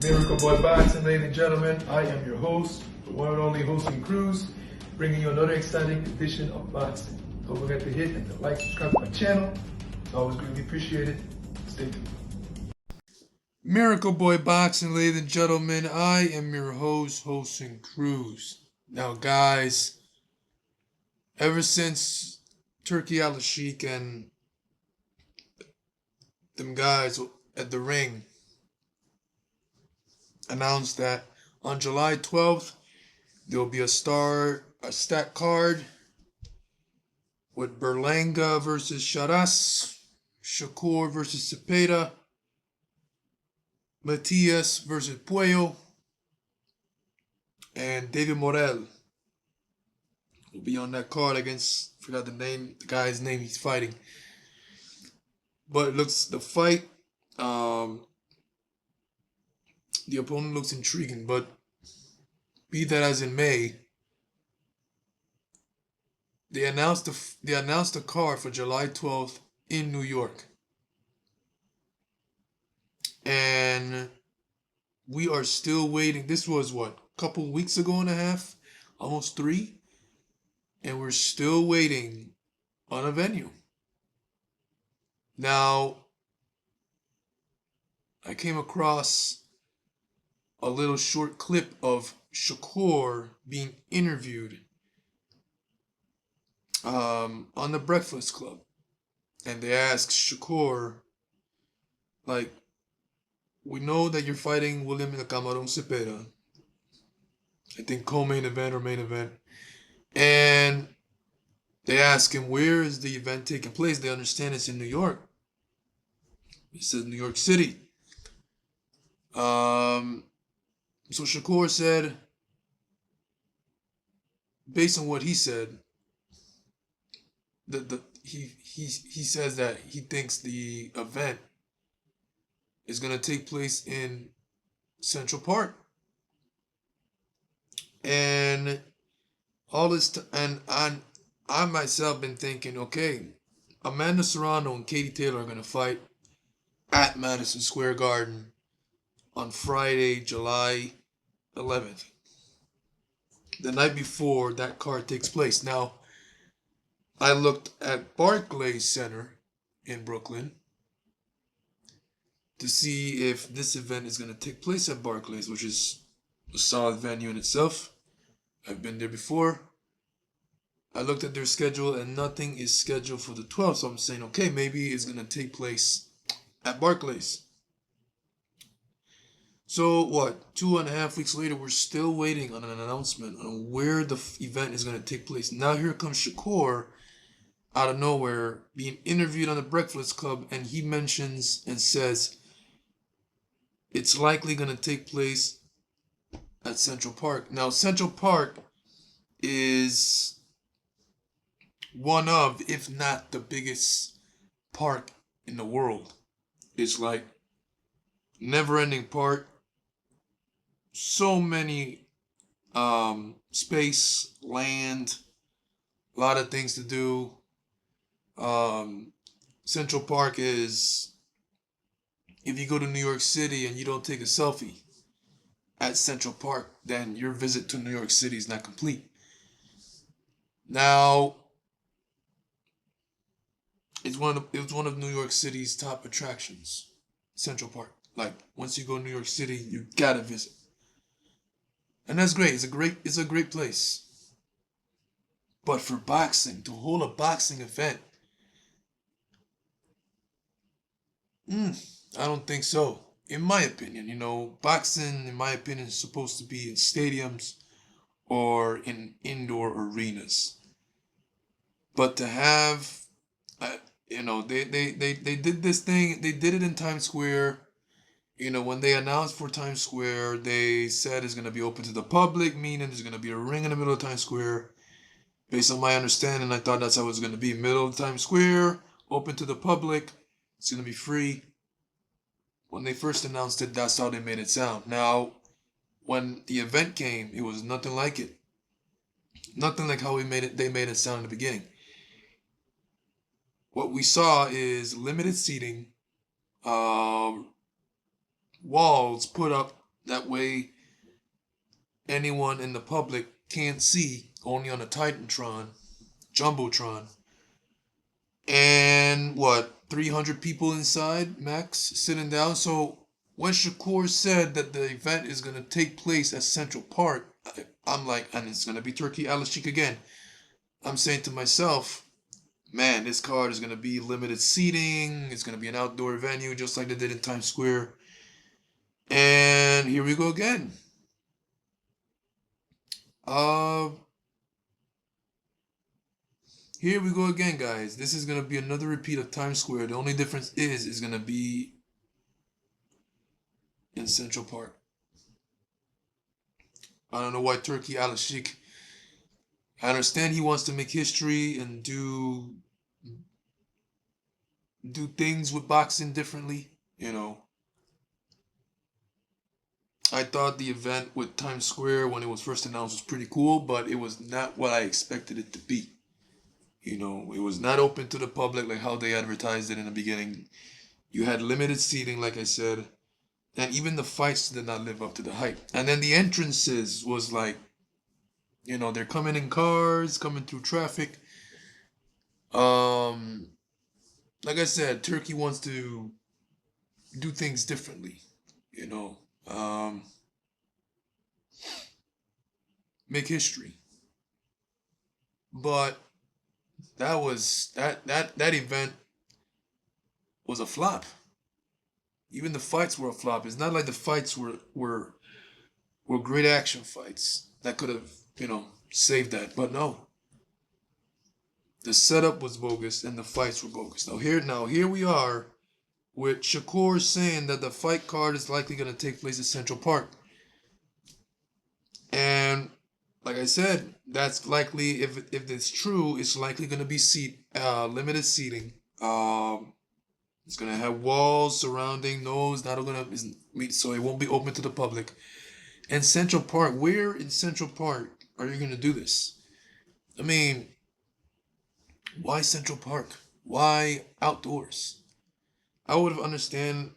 Miracle Boy Boxing, ladies and gentlemen. I am your host, the one and only Hosting Cruz, bringing you another exciting edition of boxing. Don't forget to hit and to like, subscribe to my channel. It's always greatly appreciated. Stay tuned. Miracle Boy Boxing, ladies and gentlemen. I am your host, Hosting Cruz. Now, guys, ever since Turkey Al Sheik and them guys at the ring announced that on July 12th, there will be a stack card with Berlanga versus Charas, Shakur versus Cepeda, Matias versus Puello, and David Morel will be on that card against, forgot the guy's name he's fighting. But it looks, the opponent looks intriguing, but be that as it may, they announced the card for July 12th in New York. And we are still waiting. This was what, a couple weeks ago and a half, almost 3, and we're still waiting on a venue. Now, I came across a little short clip of Shakur being interviewed on the Breakfast Club, and they asked Shakur, like, we know that you're fighting William the Camarón Cepeda, I think co-main event or main event, and they ask him, where is the event taking place? They understand it's in New York. He says New York City. So Shakur said, based on what he said, he says that he thinks the event is going to take place in Central Park. And all this, and I myself been thinking, okay, Amanda Serrano and Katie Taylor are going to fight at Madison Square Garden on Friday, July 11th, the night before that card takes place. Now, I looked at Barclays Center in Brooklyn to see if this event is going to take place at Barclays, which is a solid venue in itself. I've been there before. I looked at their schedule and nothing is scheduled for the 12th, so I'm saying, okay, maybe it's going to take place at Barclays. So what, 2.5 weeks later, we're still waiting on an announcement on where the event is going to take place. Now here comes Shakur out of nowhere being interviewed on the Breakfast Club, and he mentions and says it's likely going to take place at Central Park. Now Central Park is one of, if not the biggest park in the world. It's like never-ending park. So many space, land, a lot of things to do. Central Park is, if you go to New York City and you don't take a selfie at Central Park, then your visit to New York City is not complete. Now, it was one of New York City's top attractions, Central Park. Like, once you go to New York City, you gotta visit. And that's great. It's a great place. But for boxing, to hold a boxing event, I don't think so. In my opinion, boxing, in my opinion, is supposed to be in stadiums or in indoor arenas. But to have, they did this thing. They did it in Times Square. When they announced for Times Square, they said it's going to be open to the public, meaning there's going to be a ring in the middle of Times Square. Based on my understanding, I thought that's how it was going to be. Middle of Times Square, open to the public. It's going to be free. When they first announced it, that's how they made it sound. Now, when the event came, it was nothing like it. Nothing like how they made it sound in the beginning. What we saw is limited seating, walls put up That way, anyone in the public can't see, only on a Titantron, Jumbotron. And what, 300 people inside, max, sitting down? So when Shakur said that the event is going to take place at Central Park, I'm like, and it's going to be Turkey Alashik again. I'm saying to myself, man, this card is going to be limited seating. It's going to be an outdoor venue, just like they did in Times Square. And here we go again. Uh, Here we go again, guys. This is gonna be another repeat of Times Square. The only difference is gonna be in Central Park. I don't know why Turkey Alashik. I understand he wants to make history and do things with boxing differently. You know, I thought the event with Times Square when it was first announced was pretty cool, but it was not what I expected it to be. You know, it was not open to the public like how they advertised it in the beginning. You had limited seating, like I said, and even the fights did not live up to the hype. And then the entrances was like, you know, they're coming in cars, coming through traffic. Um, like I said, Turkey wants to do things differently, you know, make history. But that event was a flop. Even the fights were a flop. It's not like the fights were great action fights that could have, you know, saved that. But no, the setup was bogus and the fights were bogus. Now here we are with Shakur saying that the fight card is likely going to take place at Central Park. And like I said, that's likely, if it's true, it's likely going to be limited seating. It's going to have walls surrounding. No, it's not going to, so it won't be open to the public. And Central Park, where in Central Park are you going to do this? I mean, why Central Park? Why outdoors? I would have understand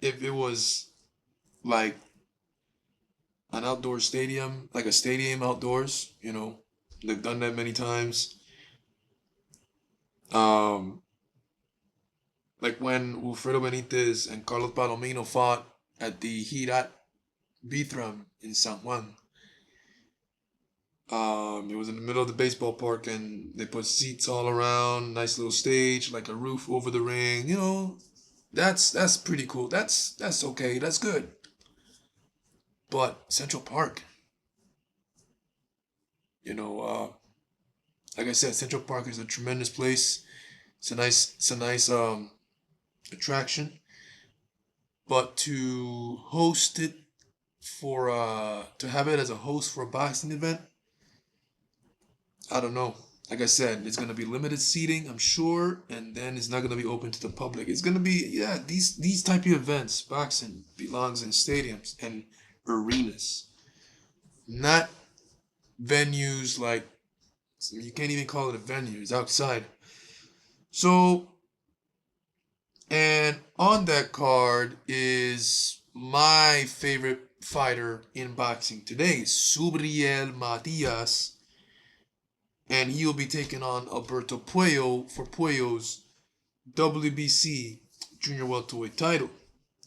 if it was like an outdoor stadium, like a stadium outdoors. You know, they've done that many times. Um, like when Wilfredo Benitez and Carlos Palomino fought at the Hirat Bithram in San Juan. It was in the middle of the baseball park, and they put seats all around, nice little stage, like a roof over the ring. You know, that's pretty cool. That's okay. That's good. But Central Park, you know, like I said, Central Park is a tremendous place. It's a nice attraction. But to host it to have it as a host for a boxing event, I don't know. Like I said, it's gonna be limited seating, I'm sure, and then it's not gonna be open to the public. It's gonna be, yeah, these type of events, boxing belongs in stadiums and arenas, not venues like, you can't even call it a venue. It's outside. So, and on that card is my favorite fighter in boxing today, Subriel Matias, and he'll be taking on Alberto Puello for Puello's WBC junior welterweight title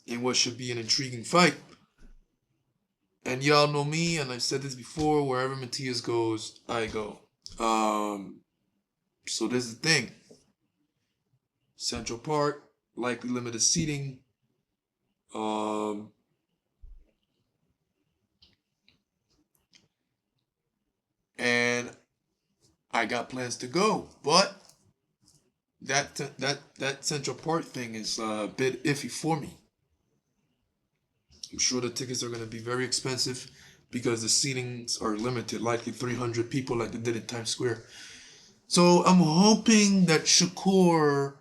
in what should be an intriguing fight. And y'all know me, and I've said this before, wherever Matias goes, I go. So this is the thing. Central Park, likely limited seating. Um, and I got plans to go, but that Central Park thing is a bit iffy for me. I'm sure the tickets are going to be very expensive because the seatings are limited, likely 300 people like they did in Times Square. So I'm hoping that Shakur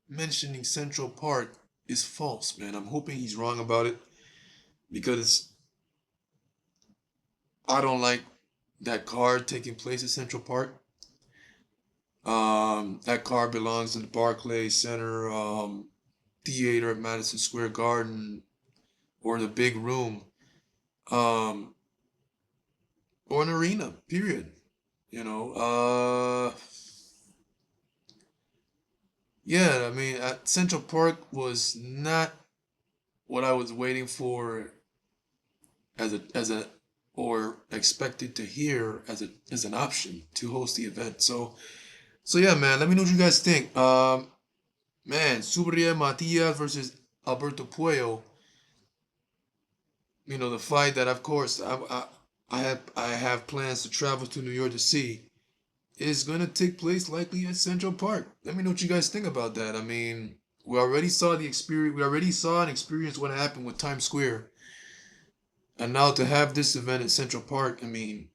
mentioning Central Park is false, man. I'm hoping he's wrong about it because I don't like that card taking place at Central Park. That card belongs in the Barclays Center Theater at Madison Square Garden or the big room, um, or an arena. Period. You know. Yeah. I mean, at Central Park was not what I was waiting for as a or expected to hear as an option to host the event. So yeah, man. Let me know what you guys think. Man, Subriel Matias versus Alberto Puello. You know, the fight that, of course, I have plans to travel to New York to see is gonna take place likely at Central Park. Let me know what you guys think about that. I mean, we already saw the experience. We already saw and experienced what happened with Times Square, and now to have this event at Central Park. I mean,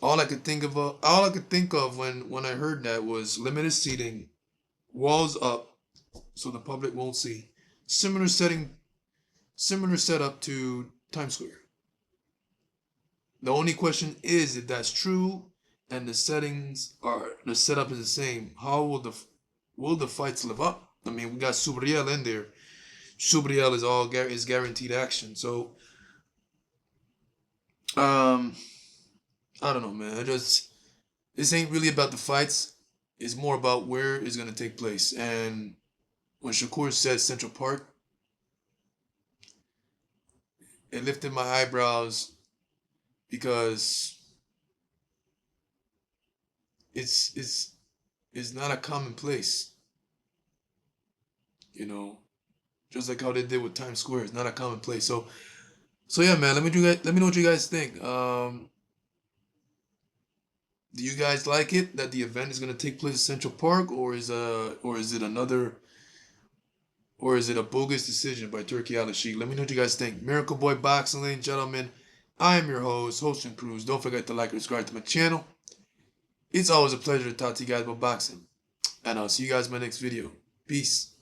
all I could think of when I heard that was limited seating, walls up so the public won't see. Similar setting, similar setup to Times Square. The only question is if that's true and the setup is the same. How will the fights live up? I mean, we got Subriel in there. Subriel is guaranteed action. So um, I don't know, man. I just this ain't really about the fights. It's more about where it's gonna take place. And when Shakur said Central Park, it lifted my eyebrows because it's it's it's not a common place, you know. Just like how they did with Times Square, it's not a common place. So yeah, man. Let me know what you guys think. Do you guys like it that the event is gonna take place at Central Park, or is it another or is it a bogus decision by Turkey Al Sheikh? Let me know what you guys think. Miracle Boy Boxing, ladies and gentlemen. I am your host and Cruz. Don't forget to like and subscribe to my channel. It's always a pleasure to talk to you guys about boxing. And I'll see you guys in my next video. Peace.